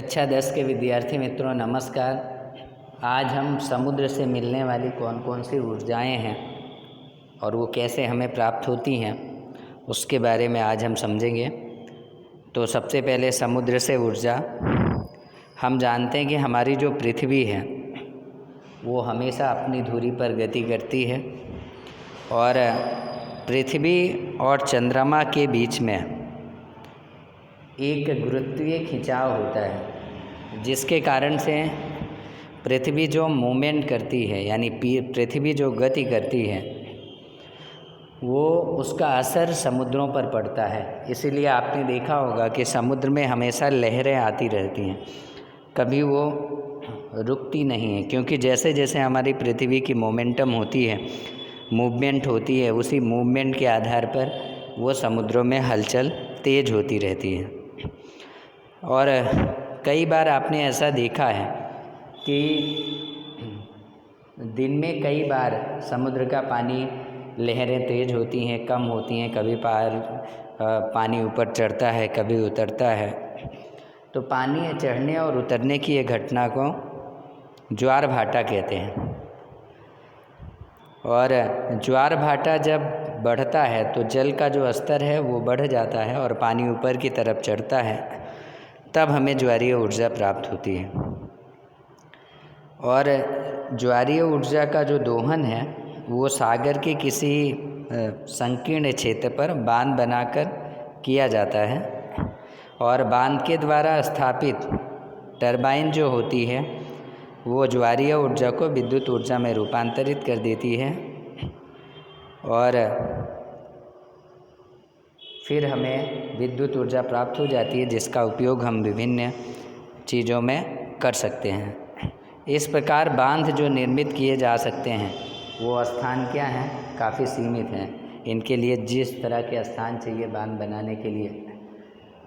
कक्षा 10 के विद्यार्थी मित्रों नमस्कार। आज हम समुद्र से मिलने वाली कौन कौन सी ऊर्जाएं हैं और वो कैसे हमें प्राप्त होती हैं उसके बारे में आज हम समझेंगे। तो सबसे पहले समुद्र से ऊर्जा। हम जानते हैं कि हमारी जो पृथ्वी है वो हमेशा अपनी धुरी पर गति करती है और पृथ्वी और चंद्रमा के बीच में एक गुरुत्वीय खिंचाव होता है, जिसके कारण से पृथ्वी जो मूवमेंट करती है यानी पृथ्वी जो गति करती है वो उसका असर समुद्रों पर पड़ता है। इसीलिए आपने देखा होगा कि समुद्र में हमेशा लहरें आती रहती हैं, कभी वो रुकती नहीं है, क्योंकि जैसे जैसे हमारी पृथ्वी की मोमेंटम होती है, मूवमेंट होती है, उसी मूवमेंट के आधार पर वो समुद्रों में हलचल तेज होती रहती है। और कई बार आपने ऐसा देखा है कि दिन में कई बार समुद्र का पानी लहरें तेज होती हैं, कम होती हैं, कभी पानी ऊपर चढ़ता है, कभी उतरता है। तो पानी चढ़ने और उतरने की ये घटना को ज्वार भाटा कहते हैं। और ज्वार भाटा जब बढ़ता है तो जल का जो स्तर है वो बढ़ जाता है और पानी ऊपर की तरफ चढ़ता है, तब हमें ज्वारीय ऊर्जा प्राप्त होती है। और ज्वारीय ऊर्जा का जो दोहन है वो सागर के किसी संकीर्ण क्षेत्र पर बांध बनाकर किया जाता है और बांध के द्वारा स्थापित टरबाइन जो होती है वो ज्वारीय ऊर्जा को विद्युत ऊर्जा में रूपांतरित कर देती है और फिर हमें विद्युत ऊर्जा प्राप्त हो जाती है, जिसका उपयोग हम विभिन्न चीज़ों में कर सकते हैं। इस प्रकार बांध जो निर्मित किए जा सकते हैं वो स्थान क्या हैं, काफ़ी सीमित हैं। इनके लिए जिस तरह के स्थान चाहिए बांध बनाने के लिए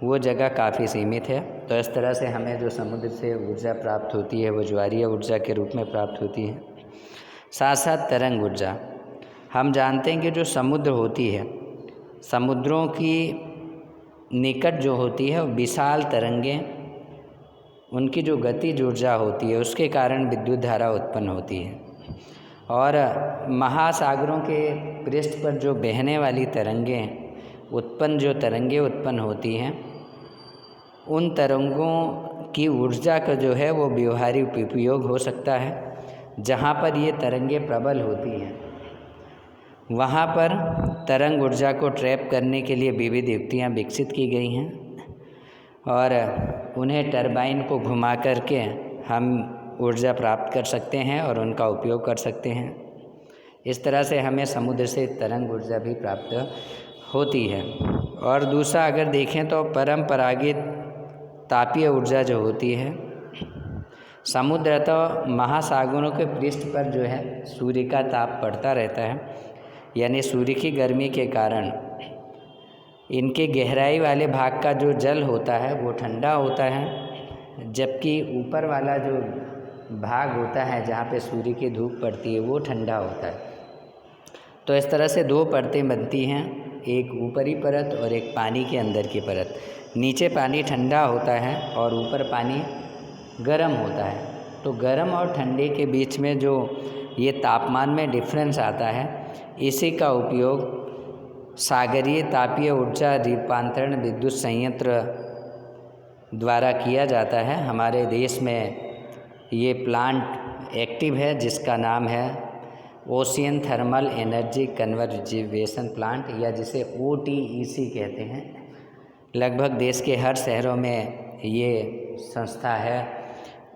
वो जगह काफ़ी सीमित है। तो इस तरह से हमें जो समुद्र से ऊर्जा प्राप्त होती है वो ज्वारीय ऊर्जा के रूप में प्राप्त होती है। साथ साथ तरंग ऊर्जा। हम जानते हैं कि जो समुद्र होती है, समुद्रों की निकट जो होती है विशाल तरंगें, उनकी जो गतिज ऊर्जा होती है उसके कारण विद्युत धारा उत्पन्न होती है। और महासागरों के पृष्ठ पर जो बहने वाली तरंगें उत्पन्न होती हैं, उन तरंगों की ऊर्जा का जो है वो व्यवहारिक उपयोग हो सकता है। जहाँ पर ये तरंगें प्रबल होती हैं वहाँ पर तरंग ऊर्जा को ट्रैप करने के लिए विविध युक्तियाँ विकसित की गई हैं और उन्हें टरबाइन को घुमा करके हम ऊर्जा प्राप्त कर सकते हैं और उनका उपयोग कर सकते हैं। इस तरह से हमें समुद्र से तरंग ऊर्जा भी प्राप्त होती है। और दूसरा अगर देखें तो परंपरागत तापीय ऊर्जा जो होती है, समुद्र तो महासागरों के पृष्ठ पर जो है सूर्य का ताप पड़ता रहता है, यानी सूर्य की गर्मी के कारण इनके गहराई वाले भाग का जो जल होता है वो ठंडा होता है, जबकि ऊपर वाला जो भाग होता है जहाँ पे सूर्य की धूप पड़ती है वो ठंडा होता है। तो इस तरह से दो परतें बनती हैं, एक ऊपरी परत और एक पानी के अंदर की परत। नीचे पानी ठंडा होता है और ऊपर पानी गर्म होता है। तो गर्म और ठंडे के बीच में जो ये तापमान में डिफरेंस आता है, इसी का उपयोग सागरीय तापीय ऊर्जा रूपांतरण विद्युत संयंत्र द्वारा किया जाता है। हमारे देश में ये प्लांट एक्टिव है जिसका नाम है ocean thermal energy conversation plant, या जिसे OTEC कहते हैं। लगभग देश के हर शहरों में ये संस्था है।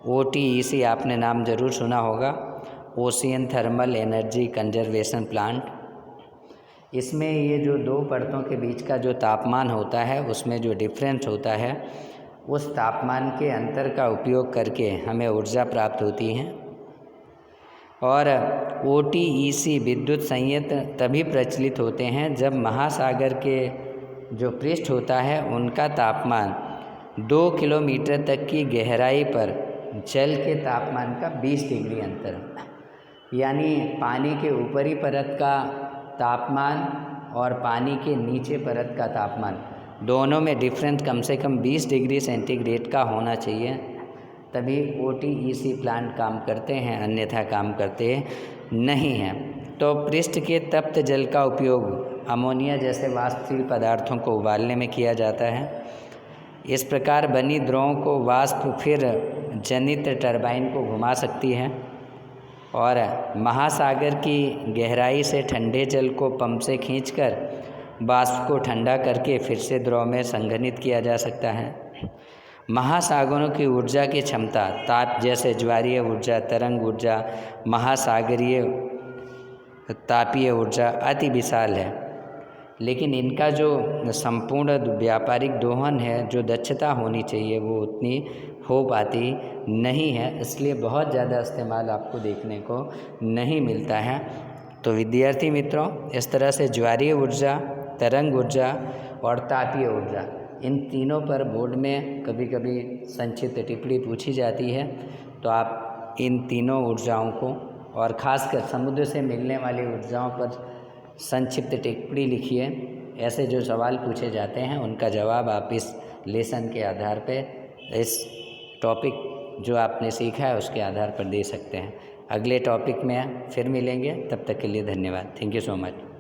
OTEC आपने नाम ज़रूर सुना होगा, ocean thermal energy conservation plant. इसमें ये जो दो परतों के बीच का जो तापमान होता है उसमें जो डिफरेंस होता है, उस तापमान के अंतर का उपयोग करके हमें ऊर्जा प्राप्त होती है। और OTEC विद्युत संयंत्र तभी प्रचलित होते हैं जब महासागर के जो पृष्ठ होता है उनका तापमान 2 किलोमीटर तक की गहराई पर जल के तापमान का 20 डिग्री अंतर, यानी पानी के ऊपरी परत का तापमान और पानी के नीचे परत का तापमान दोनों में डिफरेंस कम से कम 20 डिग्री सेंटीग्रेड का होना चाहिए, तभी OTEC प्लांट काम करते हैं, अन्यथा काम करते नहीं हैं। तो पृष्ठ के तप्त जल का उपयोग अमोनिया जैसे वाष्पशील पदार्थों को उबालने में किया जाता है। इस प्रकार बनी द्रों को वाष्प फिर जनित टरबाइन को घुमा सकती है और महासागर की गहराई से ठंडे जल को पंप से खींचकर वाष्प को ठंडा करके फिर से द्रव में संघनित किया जा सकता है। महासागरों की ऊर्जा की क्षमता ताप जैसे ज्वारीय ऊर्जा, तरंग ऊर्जा, महासागरीय तापीय ऊर्जा अति विशाल है, लेकिन इनका जो संपूर्ण व्यापारिक दोहन है, जो दक्षता होनी चाहिए, वो उतनी हो पाती नहीं है। इसलिए बहुत ज़्यादा इस्तेमाल आपको देखने को नहीं मिलता है। तो विद्यार्थी मित्रों, इस तरह से ज्वारीय ऊर्जा, तरंग ऊर्जा और तापीय ऊर्जा, इन तीनों पर बोर्ड में कभी कभी संक्षिप्त टिप्पणी पूछी जाती है। तो आप इन तीनों ऊर्जाओं को और ख़ासकर समुद्र से मिलने वाली ऊर्जाओं पर संक्षिप्त टिप्पणी लिखिए। ऐसे जो सवाल पूछे जाते हैं उनका जवाब आप इस लेसन के आधार पे, इस टॉपिक जो आपने सीखा है उसके आधार पर दे सकते हैं। अगले टॉपिक में फिर मिलेंगे, तब तक के लिए धन्यवाद। Thank you so much.